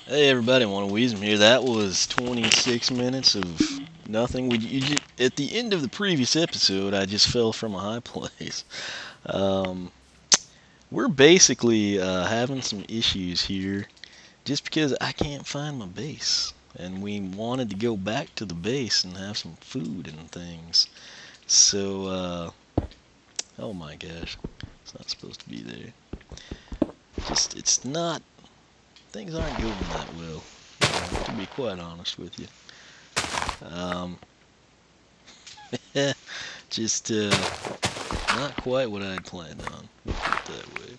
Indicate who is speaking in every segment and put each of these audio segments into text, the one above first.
Speaker 1: Hey everybody, One Weezem here. That was 26 minutes of nothing. At the end of the previous episode, I just fell from a high place. Um, we're basically having some issues here just because I can't find my base. And we wanted to go back to the base and have some food and things. So, oh my gosh, it's not supposed to be there. It's not, things aren't going that well, to be quite honest with you. Um, just not quite what I'd planned on. We'll put it that way.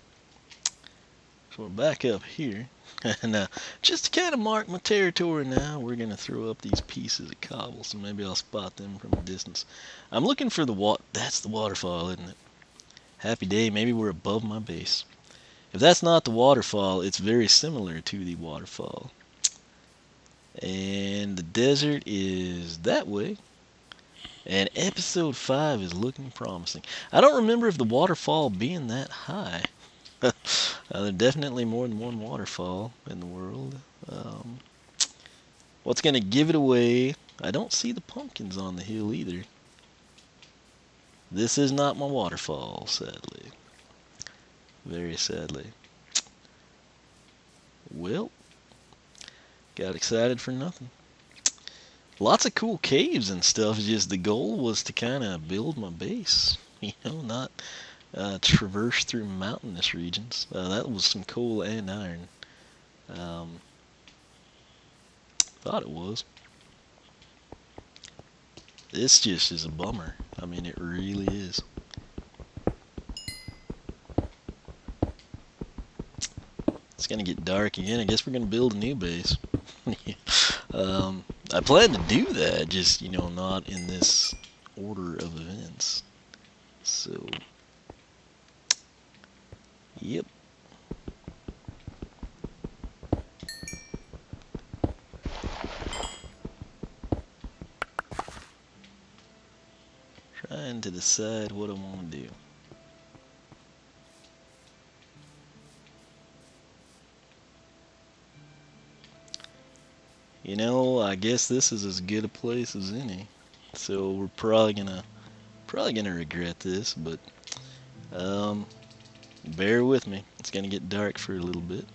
Speaker 1: So we're back up here, and just to kind of mark my territory now, we're gonna throw up these pieces of cobble, so maybe I'll spot them from a distance. I'm looking for the That's the waterfall, isn't it? Happy day. Maybe we're above my base. If that's not the waterfall, it's very similar to the waterfall. And the desert is that way. And episode 5 is looking promising. I don't remember if the waterfall being that high. There's definitely more than one waterfall in the world. Um, what's going to give it away? I don't see the pumpkins on the hill either. This is not my waterfall, sadly. Very sadly. Well, got excited for nothing. Lots of cool caves and stuff. Just the goal was to kind of build my base. Not traverse through mountainous regions. That was some coal and iron. Um, thought it was. This just is a bummer. I mean, it really is. It's gonna get dark again. I guess we're gonna build a new base. I plan to do that, just not in this order of events. So, yep. Trying to decide what I want to do. I guess this is as good a place as any. So we're probably gonna regret this, but bear with me. It's gonna get dark for a little bit.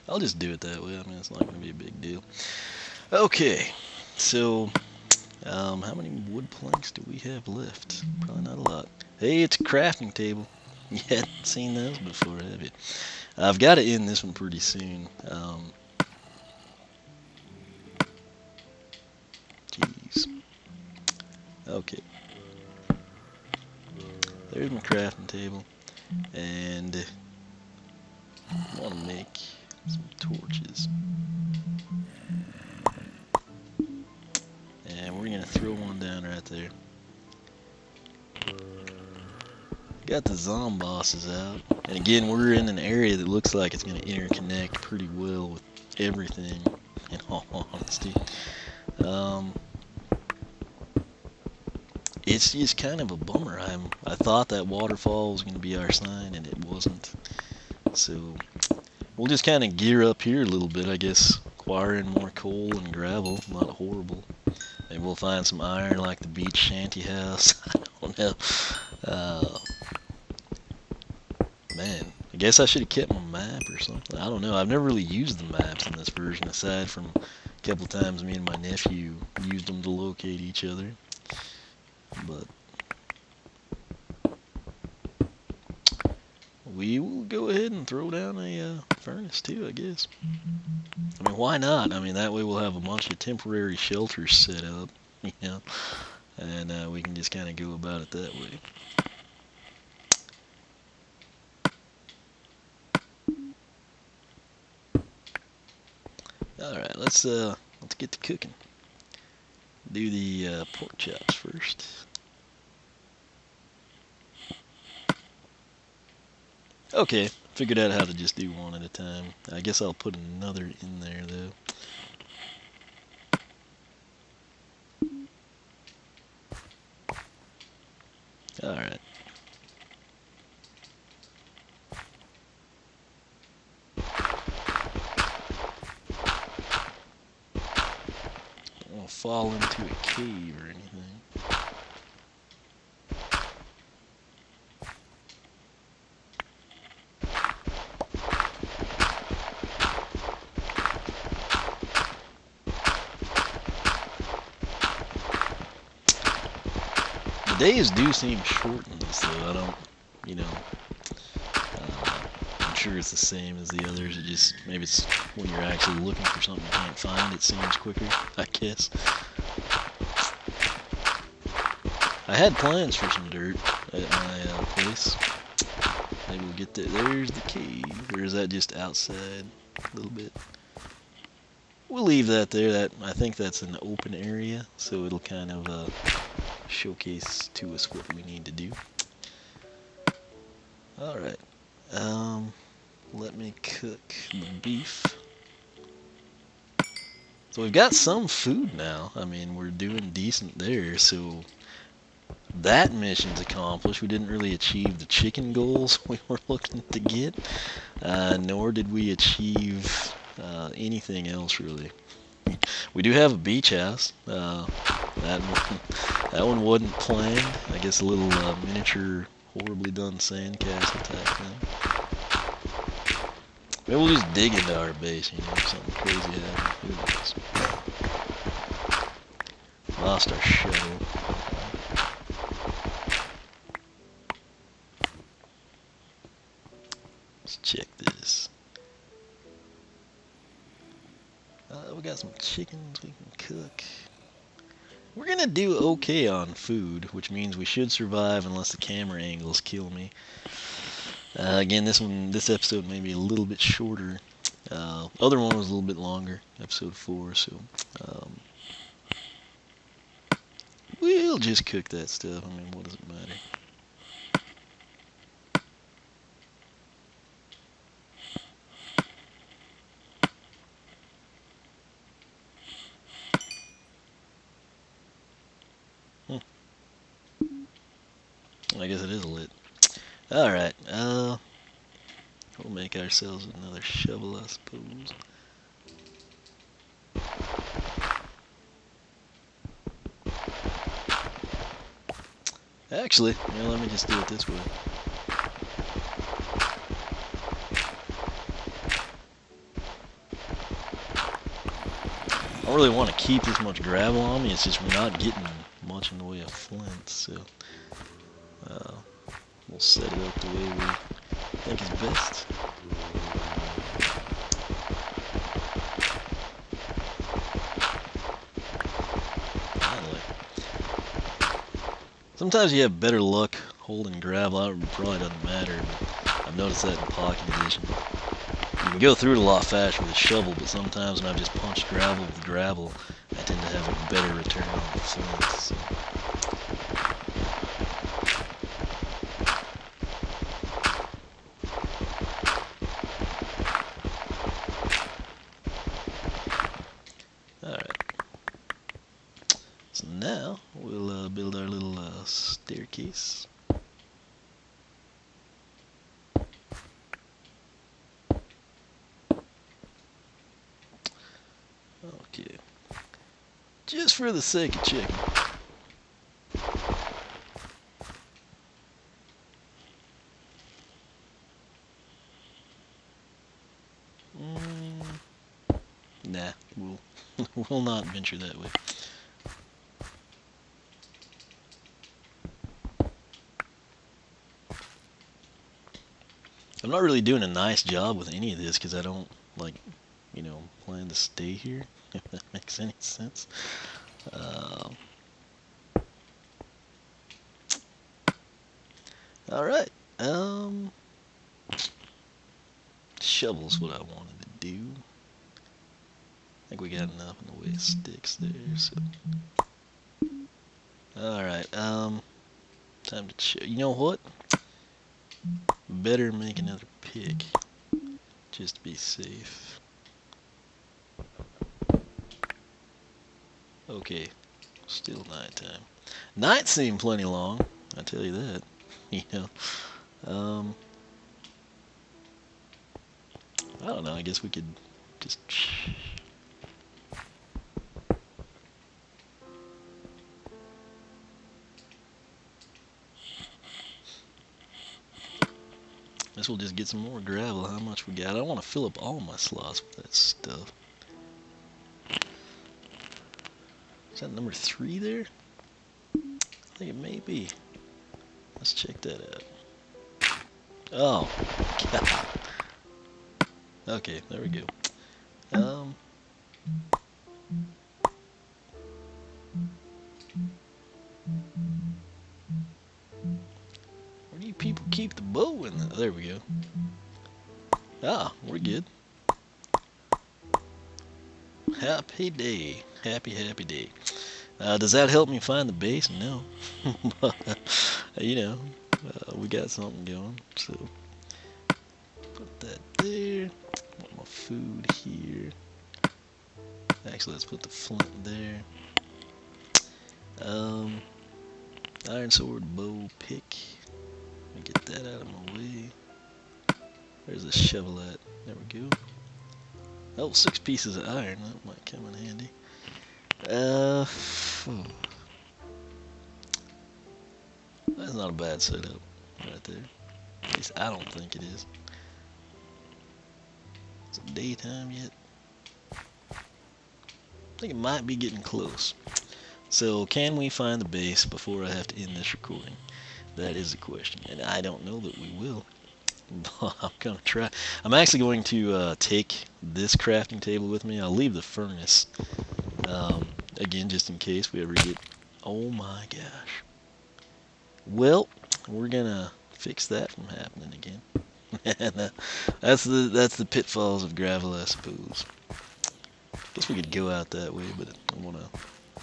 Speaker 1: I'll just do it that way. I mean, it's not gonna be a big deal. Okay, so how many wood planks do we have left? Probably not a lot. Hey, it's a crafting table. You hadn't seen those before, have you? I've got to end this one pretty soon. Jeez. Okay. There's my crafting table. And I want to make some torches. And we're going to throw one down right there. Got the zombosses out. And again, we're in an area that looks like it's going to interconnect pretty well with everything, in all honesty. It's just kind of a bummer. I thought that waterfall was going to be our sign, and it wasn't. So we'll just kind of gear up here a little bit, I guess. Acquiring more coal and gravel. Not horrible. Maybe we'll find some iron like the beach shanty house. I don't know. Man, I guess I should have kept my map or something. I don't know. I've never really used the maps in this version, aside from a couple times me and my nephew used them to locate each other. But we will go ahead and throw down a furnace too, I guess. I mean, why not? I mean, that way we'll have a bunch of temporary shelters set up, and we can just kind of go about it that way. All right, let's get to cooking. Do the pork chops first. Okay, figured out how to just do one at a time. I guess I'll put another in there though. Alright. I won't fall into a cave or anything. The days do seem short in this, though. I don't, you know, I'm sure it's the same as the others. It just, maybe it's when you're actually looking for something you can't find, it seems quicker, I guess. I had plans for some dirt at my place. Maybe we'll get there. There's the cave. Or is that just outside a little bit? We'll leave that there. That, I think that's an open area, so it'll kind of showcase to us what we need to do. Alright. Let me cook the beef. So we've got some food now. I mean, we're doing decent there, so that mission's accomplished. We didn't really achieve the chicken goals we were looking to get, nor did we achieve anything else really. We do have a beach house. That one wasn't planned. I guess a little miniature, horribly done sandcastle type thing. Maybe we'll just dig into our base, you know, something crazy happened. Who knows? Lost our shovel. Let's check this. We got some chickens we can cook. We're gonna do okay on food, which means we should survive unless the camera angles kill me. Again, this episode may be a little bit shorter. Other one was a little bit longer, episode 4. So we'll just cook that stuff. I mean, what does it matter? I guess it is lit. Alright, we'll make ourselves another shovel, I suppose. Actually, let me just do it this way. I don't really want to keep this much gravel on me, it's just we're not getting much in the way of flint, so we'll set it up the way we think is best. Finally. Sometimes you have better luck holding gravel out, it probably doesn't matter, but I've noticed that in Pocket Edition. You can go through it a lot faster with a shovel, but sometimes when I've just punched gravel with gravel, I tend to have a better return on the flint, so. So now we'll build our little staircase. Okay, just for the sake of checking. Nah, we'll not venture that way. I'm not really doing a nice job with any of this because I don't, like, plan to stay here, if that makes any sense. Alright, shovel's what I wanted to do. I think we got enough in the way of sticks there, so. Alright, time to you know what? Better make another pick, just to be safe. Okay, still nighttime. Night seemed plenty long. I tell you that. You know, um, I don't know. I guess we could just. Guess we'll just get some more gravel. How much we got? I don't want to fill up all my slots with that stuff. Is that number 3 there? I think it may be. Let's check that out. Oh, God. Okay, there we go. Where do you people keep the bow in? There we go. Ah, we're good. Happy day. Happy day. Does that help me find the base? No. But, you know, we got something going. So, put that there. Want my food here. Actually, let's put the flint there. Iron sword, bow, pick. Let me get that out of my way. Where's the shovel at? There we go. Oh, 6 pieces of iron. That might come in handy. That's not a bad setup right there. At least I don't think it is. Is it daytime yet? I think it might be getting close. So, can we find the base before I have to end this recording? That is the question, and I don't know that we will. But I'm gonna try. I'm actually going to take this crafting table with me. I'll leave the furnace, again, just in case we ever get... Oh my gosh. Well, we're gonna fix that from happening again. And that's the pitfalls of gravel, I suppose. Guess we could go out that way, but I want to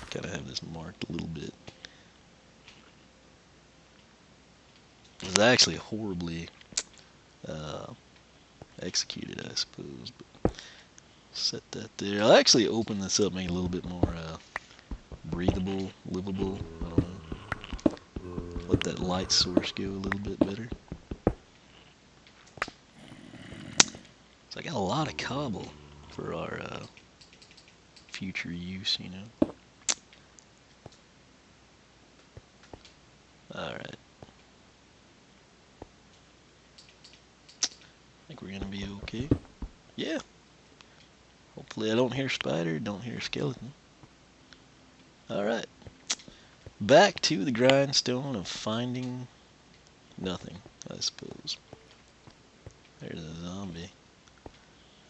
Speaker 1: kind of have this marked a little bit. It's actually horribly executed, I suppose. But set that there. I'll actually open this up, make it a little bit more breathable, livable. I don't know. Let that light source go a little bit better. So I got a lot of cobble for our future use, you know. Alright. I think we're gonna be okay. Yeah. Hopefully I don't hear spider, don't hear skeleton. Alright. Back to the grindstone of finding nothing, I suppose. There's a zombie.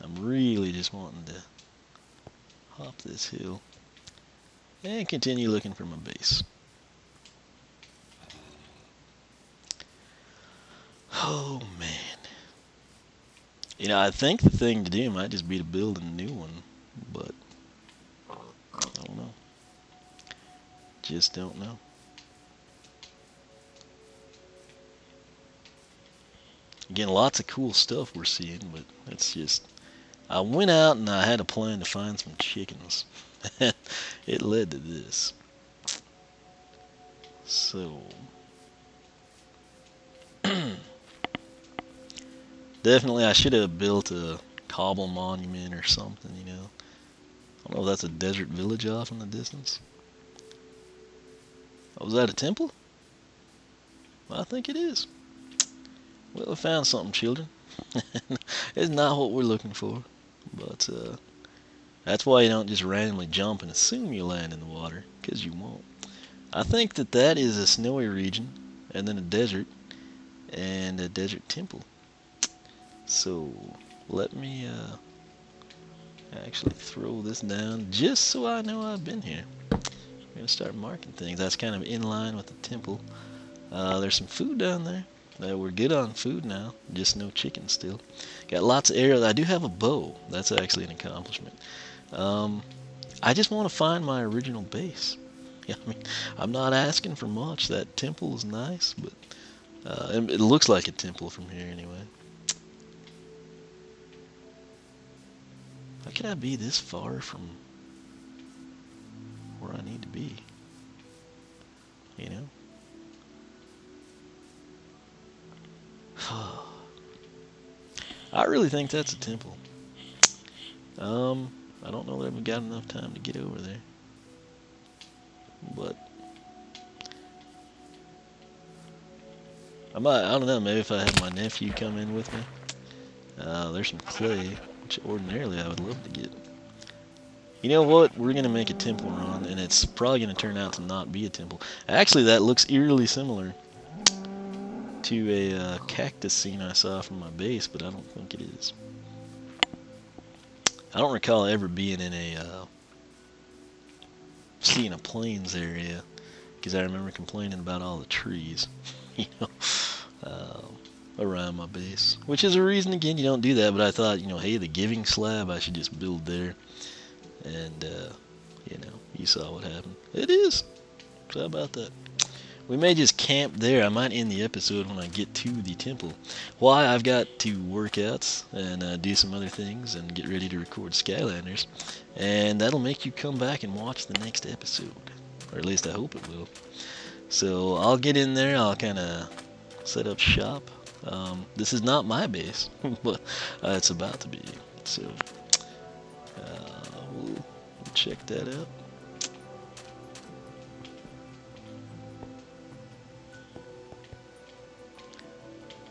Speaker 1: I'm really just wanting to hop this hill and continue looking for my base. Oh man. You know, I think the thing to do might just be to build a new one, but I don't know. Just don't know. Again, lots of cool stuff we're seeing, but it's just... I went out and I had a plan to find some chickens. It led to this. So... Definitely I should have built a cobble monument or something, you know. I don't know if that's a desert village off in the distance. Oh, was that a temple? Well, I think it is. Well, we found something, children. It's not what we're looking for, but that's why you don't just randomly jump and assume you land in the water, because you won't. I think that is a snowy region, and then a desert, and a desert temple. So, let me actually throw this down, just so I know I've been here. I'm going to start marking things. That's kind of in line with the temple. There's some food down there. We're good on food now, just no chicken still. Got lots of arrows. I do have a bow. That's actually an accomplishment. I just want to find my original base. Yeah, I mean, I'm not asking for much. That temple is nice, but it looks like a temple from here anyway. How can I be this far from where I need to be? You know? I really think that's a temple. I don't know that I've got enough time to get over there. But I don't know, maybe if I had my nephew come in with me. There's some clay, which ordinarily I would love to get. You know what? We're going to make a temple run, and it's probably going to turn out to not be a temple. Actually, that looks eerily similar to a cactus scene I saw from my base, but I don't think it is. I don't recall ever being in seeing a plains area, because I remember complaining about all the trees, you know, around my base. Which is a reason, again, you don't do that, but I thought, you know, hey, the giving slab, I should just build there. And, you know, you saw what happened. It is. So how about that? We may just camp there. I might end the episode when I get to the temple. Why? I've got to work out and do some other things and get ready to record Skylanders. And that'll make you come back and watch the next episode. Or at least I hope it will. So I'll get in there. I'll kind of set up shop. This is not my base, but it's about to be. So we'll check that out.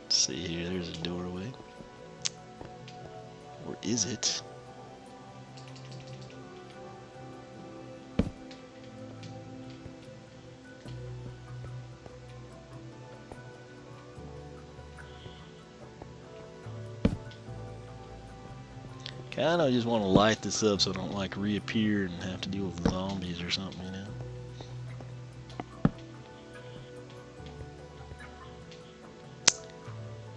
Speaker 1: See here, there's a doorway. Or is it? Kinda just want to light this up so I don't like reappear and have to deal with zombies or something, you know.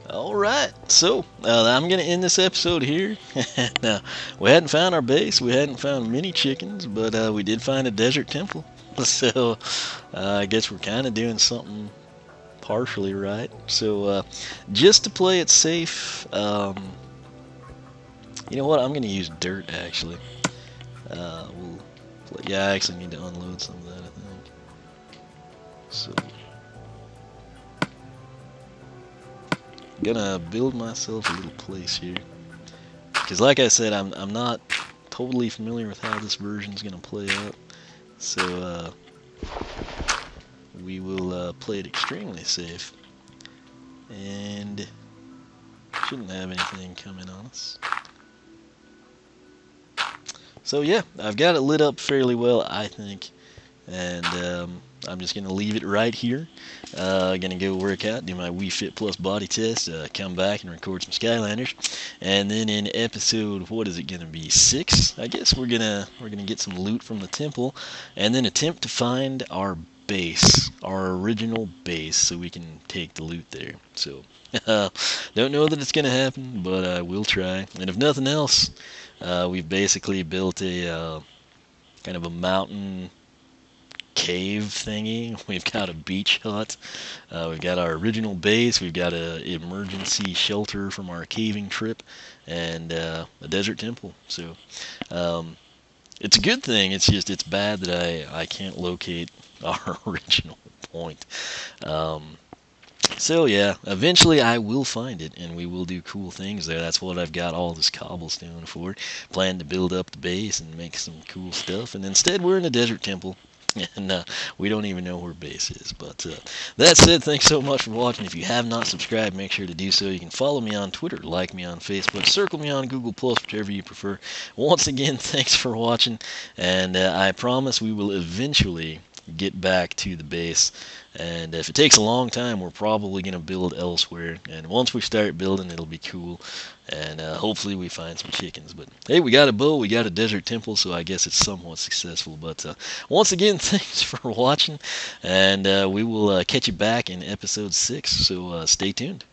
Speaker 1: Alright, so I'm going to end this episode here. Now, we hadn't found our base, we hadn't found many chickens, but we did find a desert temple. So I guess we're kind of doing something partially right. So just to play it safe, you know what, I'm going to use dirt actually. Yeah, I actually need to unload some of that, I think. So gonna build myself a little place here, because like I said, I'm not totally familiar with how this version is gonna play out, so we will play it extremely safe and shouldn't have anything coming on us. So yeah, I've got it lit up fairly well, I think, and I'm just going to leave it right here. Going to go work out, do my Wii Fit Plus body test, come back and record some Skylanders, and then in episode, what is it going to be, 6? I guess we're gonna get some loot from the temple, and then attempt to find our base, our original base, so we can take the loot there. So don't know that it's going to happen, but I will try. And if nothing else, we've basically built a kind of a mountain cave thingy. We've got a beach hut, we've got our original base, we've got a emergency shelter from our caving trip, and a desert temple. So it's a good thing. It's just it's bad that I can't locate our original point. So yeah, eventually I will find it, and we will do cool things there. That's what I've got all this cobblestone for. Plan to build up the base and make some cool stuff, and instead we're in a desert temple. And we don't even know where base is. But that said, thanks so much for watching. If you have not subscribed, make sure to do so. You can follow me on Twitter, like me on Facebook, circle me on Google+, whichever you prefer. Once again, thanks for watching, and I promise we will eventually get back to the base. And if it takes a long time, we're probably going to build elsewhere. And once we start building, it'll be cool. And hopefully we find some chickens. But hey, we got a bow, we got a desert temple, so I guess it's somewhat successful. But once again, thanks for watching. And we will catch you back in episode 6. So stay tuned.